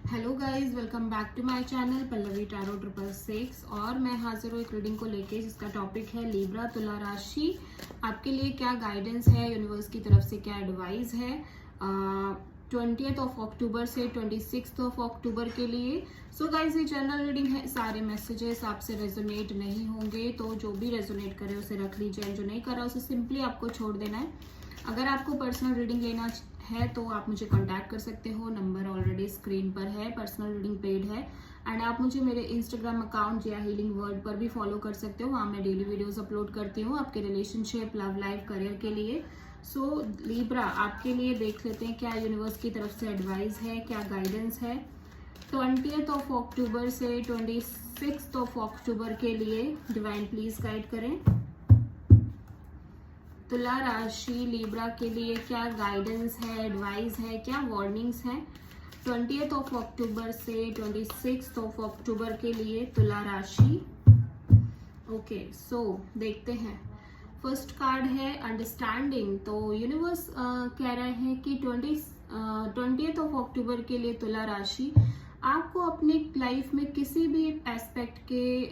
Hello guys, welcome back to my channel Pallavi tarot 666 और मैं हाजिर हूँ एक रीडिंग को लेके जिसका टॉपिक है लिब्रा तुला राशि। आपके लिए क्या गाइडेंस है, यूनिवर्स की तरफ से क्या एडवाइस है 20th ऑफ अक्टूबर से 26th ऑफ अक्टूबर के लिए। सो गाइस, ये जनरल रीडिंग है, सारे मैसेजेस आपसे रेजोनेट नहीं होंगे, तो जो भी रेजोनेट करे उसे रख लीजिए, जो नहीं करा उसे सिंपली आपको छोड़ देना है। अगर आपको पर्सनल रीडिंग लेना है तो आप मुझे कांटेक्ट कर सकते हो, नंबर ऑलरेडी स्क्रीन पर है, पर्सनल रीडिंग पेड है। एंड आप मुझे मेरे इंस्टाग्राम अकाउंट या हीलिंग वर्ल्ड पर भी फॉलो कर सकते हो, वहाँ मैं डेली वीडियोस अपलोड करती हूँ आपके रिलेशनशिप, लव लाइफ, करियर के लिए। सो लिब्रा, आपके लिए देख लेते हैं क्या यूनिवर्स की तरफ से एडवाइस है, क्या गाइडेंस है 20th ऑफ अक्टूबर से 26th ऑफ अक्टूबर के लिए। डिवाइन प्लीज गाइड करें। तुला राशि लिब्रा के लिए क्या गाइडेंस है, एडवाइस है, क्या वार्निंग्स है 20th ऑफ अक्टूबर से 26th ऑफ अक्टूबर के लिए तुला राशि। ओके, सो देखते हैं। फर्स्ट कार्ड है अंडरस्टैंडिंग। तो यूनिवर्स कह रहे हैं कि 20th ऑफ अक्टूबर के लिए तुला राशि आपको अपनी लाइफ में किसी भी एस्पेक्ट के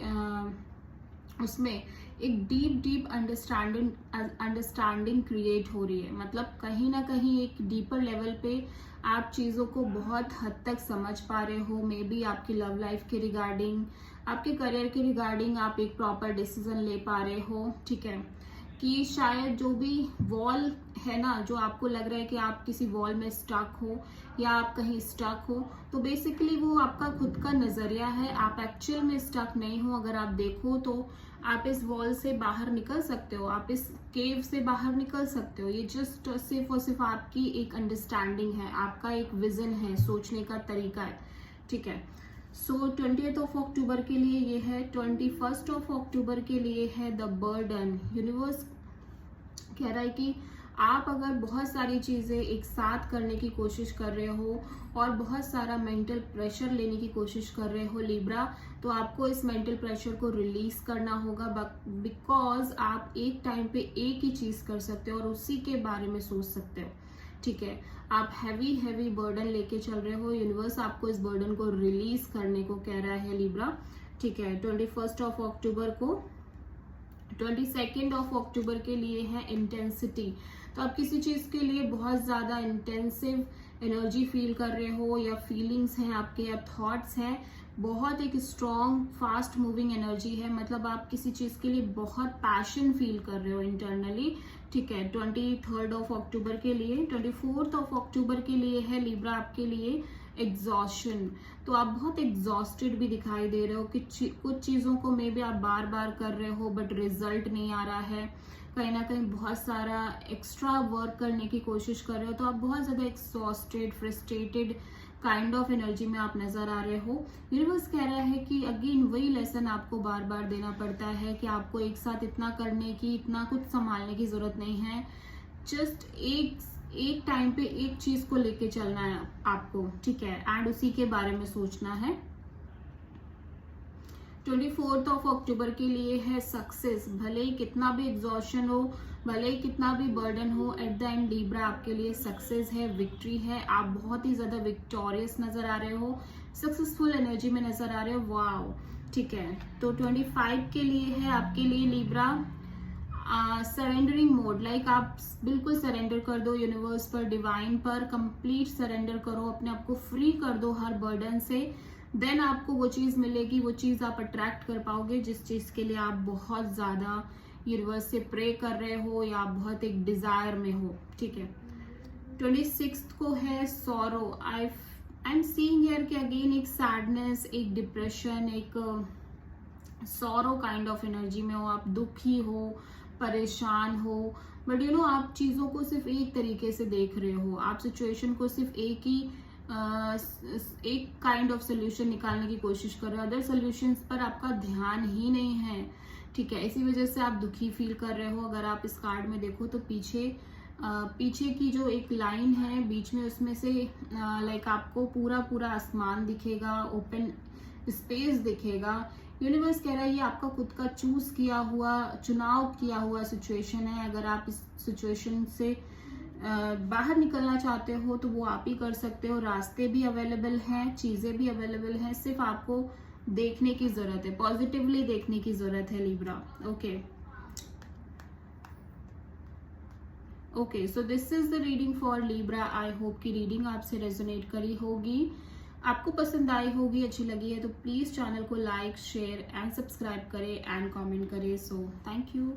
उसमें एक डीप अंडरस्टैंडिंग क्रिएट हो रही है। मतलब कहीं ना कहीं एक डीपर लेवल पे आप चीज़ों को बहुत हद तक समझ पा रहे हो। मे बी आपकी लव लाइफ के रिगार्डिंग, आपके करियर के रिगार्डिंग आप एक प्रॉपर डिसीजन ले पा रहे हो। ठीक है, कि शायद जो भी वॉल है ना, जो आपको लग रहा है कि आप किसी वॉल में स्टक हो या आप कहीं स्टक हो, तो बेसिकली वो आपका खुद का नजरिया है। आप एक्चुअल में स्टक नहीं हो। अगर आप देखो तो आप इस वॉल से बाहर निकल सकते हो, आप इस केव से बाहर निकल सकते हो। ये जस्ट सिर्फ और सिर्फ आपकी एक अंडरस्टैंडिंग है, आपका एक विजन है, सोचने का तरीका है। ठीक है, सो 20th ऑफ अक्टूबर के लिए ये है। 21st ऑफ अक्टूबर के लिए है द बर्डन। यूनिवर्स कह रहा है कि आप अगर बहुत सारी चीजें एक साथ करने की कोशिश कर रहे हो और बहुत सारा मेंटल प्रेशर लेने की कोशिश कर रहे हो लिब्रा, तो आपको इस मेंटल प्रेशर को रिलीज करना होगा। बिकॉज आप एक टाइम पे एक ही चीज कर सकते हो और उसी के बारे में सोच सकते हो। ठीक है, आप हैवी बर्डन लेके चल रहे हो। यूनिवर्स आपको इस बर्डन को रिलीज करने को कह रहा है लिब्रा। ठीक है, 21st ऑफ अक्टूबर को। 22nd ऑफ अक्टूबर के लिए है इंटेंसिटी। तो आप किसी चीज के लिए बहुत ज्यादा इंटेंसिव एनर्जी फील कर रहे हो, या फीलिंग्स हैं आपके, या थॉट्स हैं। बहुत एक स्ट्रॉन्ग फास्ट मूविंग एनर्जी है। मतलब आप किसी चीज के लिए बहुत पैशन फील कर रहे हो इंटरनली। ठीक है, 23rd ऑफ अक्टूबर के लिए। 24th ऑफ अक्टूबर के लिए है लिब्रा आपके लिए एग्जॉशन। तो आप बहुत एग्जॉस्टेड भी दिखाई दे रहे हो कि कुछ चीजों को मे बी आप बार बार कर रहे हो बट रिजल्ट नहीं आ रहा है। कहीं ना कहीं बहुत सारा एक्स्ट्रा वर्क करने की कोशिश कर रहे हो, तो आप बहुत ज्यादा exhausted, frustrated kind of energy में आप नजर आ रहे हो। यूनिवर्स कह रहा है कि अगेन वही लेसन आपको बार बार देना पड़ता है कि आपको एक साथ इतना करने की, इतना कुछ संभालने की जरूरत नहीं है। जस्ट एक टाइम पे एक चीज को लेके चलना है आपको। ठीक है, एंड उसी के बारे में सोचना है। 24th ऑफ अक्टूबर के लिए है सक्सेस। भले ही कितना भी एग्जॉशन हो, भले ही कितना भी बर्डन हो, एट द एंड लिब्रा आपके लिए सक्सेस है, विक्ट्री है। आप बहुत ही ज्यादा विक्टोरियस नजर आ रहे हो, सक्सेसफुल एनर्जी में नजर आ रहे हो। वाओ, ठीक है। तो 25 के लिए है आपके लिए लिब्रा सरेंडरिंग मोड। लाइक आप बिल्कुल सरेंडर कर दो यूनिवर्स पर, डिवाइन पर, कंप्लीट सरेंडर करो, अपने आप को फ्री कर दो हर बर्डन से। देन आपको वो चीज मिलेगी, वो चीज आप अट्रैक्ट कर पाओगे जिस चीज के लिए आप बहुत ज्यादा यूनिवर्स से प्रे कर रहे हो या आप बहुत एक डिजायर में हो। ठीक है, 26th को है sorrow. I am seeing here कि अगेन एक सैडनेस, एक डिप्रेशन, एक सॉरो काइंड ऑफ एनर्जी में हो, आप दुखी हो, परेशान हो। बट यू नो, आप चीजों को सिर्फ एक तरीके से देख रहे हो, आप सिचुएशन को सिर्फ एक काइंड ऑफ सोल्यूशन निकालने की कोशिश कर रहे हो। अदर सोल्यूशंस पर आपका ध्यान ही नहीं है। ठीक है, इसी वजह से आप दुखी फील कर रहे हो। अगर आप इस कार्ड में देखो तो पीछे की जो एक लाइन है बीच में, उसमें से लाइक आपको पूरा आसमान दिखेगा, ओपन स्पेस दिखेगा। यूनिवर्स कह रहा है ये आपका खुद का चुनाव किया हुआ सिचुएशन है। अगर आप इस सिचुएशन से बाहर निकलना चाहते हो तो वो आप ही कर सकते हो। रास्ते भी अवेलेबल हैं, चीजें भी अवेलेबल हैं, सिर्फ आपको देखने की जरूरत है, पॉजिटिवली देखने की जरूरत है Libra. Okay, so this is the reading for Libra. I hope की रीडिंग आपसे रेजोनेट करी होगी, आपको पसंद आई होगी, अच्छी लगी है तो प्लीज चैनल को लाइक, शेयर एंड सब्सक्राइब करें एंड कमेंट करें। So thank you.